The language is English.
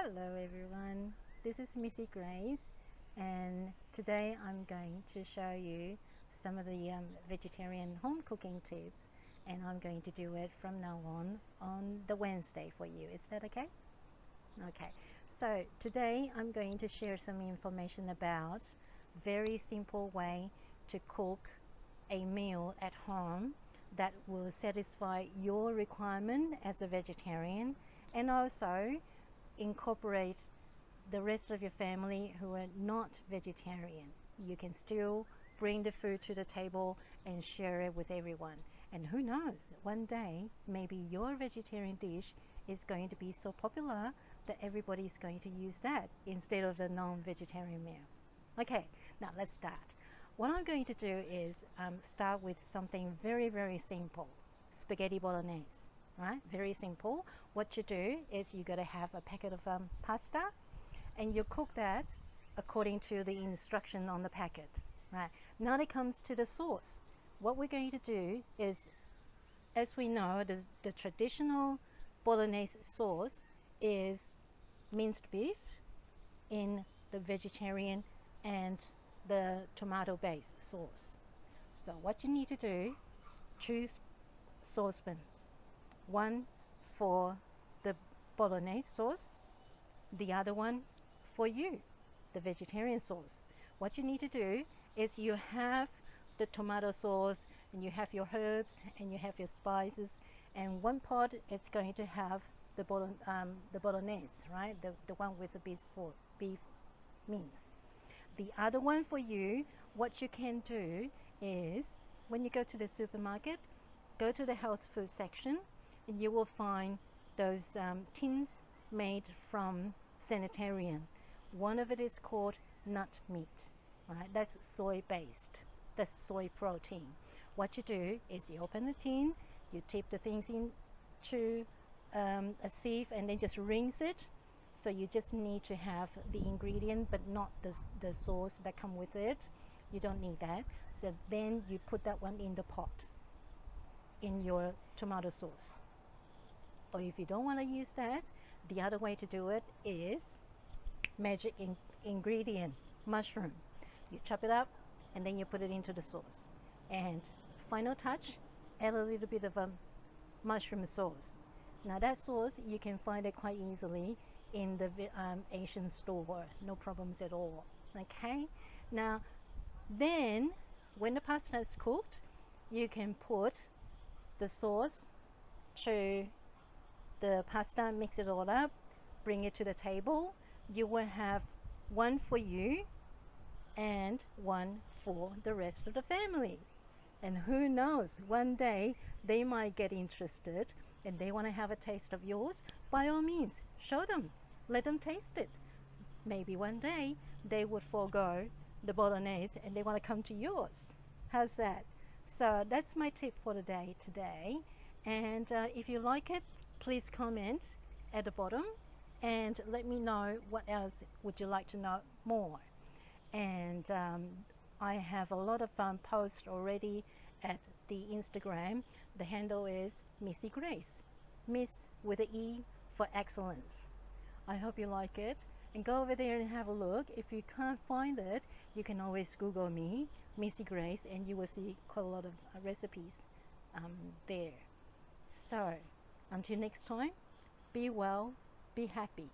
Hello everyone, this is Missey Grace, and today I'm going to show you some of the vegetarian home cooking tips, and I'm going to do it from now on the Wednesday for you. Is that okay? Okay, so today I'm going to share some information about very simple way to cook a meal at home that will satisfy your requirement as a vegetarian, and also incorporate the rest of your family who are not vegetarian. You can still bring the food to the table and share it with everyone. And who knows, one day maybe your vegetarian dish is going to be so popular that everybody is going to use that instead of the non-vegetarian meal. Okay, now let's start. What I'm going to do is start with something very simple: spaghetti bolognese. Right? Very simple. What you do is you got to have a packet of pasta, and you cook that according to the instruction on the packet. Right? Now it comes to the sauce. What we're going to do is, as we know, the traditional bolognese sauce is minced beef in the vegetarian and the tomato-based sauce. So what you need to do, choose saucepans. One for the bolognese sauce, the other one for you, the vegetarian sauce. What you need to do is you have the tomato sauce, and you have your herbs, and you have your spices, and one pot is going to have the bolognese, right? The one with the beef mince. The other one for you, what you can do is, when you go to the supermarket, go to the health food section, and you will find those tins made from sanitarian. One of it is called nut meat, right? That's soy based, that's soy protein. What you do is you open the tin, you tip the things into a sieve, and then just rinse it. So you just need to have the ingredient, but not the sauce that come with it. You don't need that. So then you put that one in the pot in your tomato sauce. Or if you don't want to use that, the other way to do it is magic ingredient, mushroom. You chop it up, and then you put it into the sauce. And final touch, add a little bit of mushroom sauce. Now that sauce, you can find it quite easily in the Asian store, no problems at all. Okay, now then when the pasta is cooked, you can put the sauce to the pasta, mix it all up, bring it to the table. You will have one for you and one for the rest of the family. And who knows, one day they might get interested and they want to have a taste of yours. By all means, show them, let them taste it. Maybe one day they would forego the bolognese and they want to come to yours. How's that? So that's my tip for the day today. And if you like it, please comment at the bottom and let me know what else would you like to know more. And I have a lot of posts already at the Instagram. The handle is Missey Grace, Miss with an E for excellence. I hope you like it, and go over there and have a look. If you can't find it, you can always Google me, Missey Grace, and you will see quite a lot of recipes there. So until next time, be well, be happy.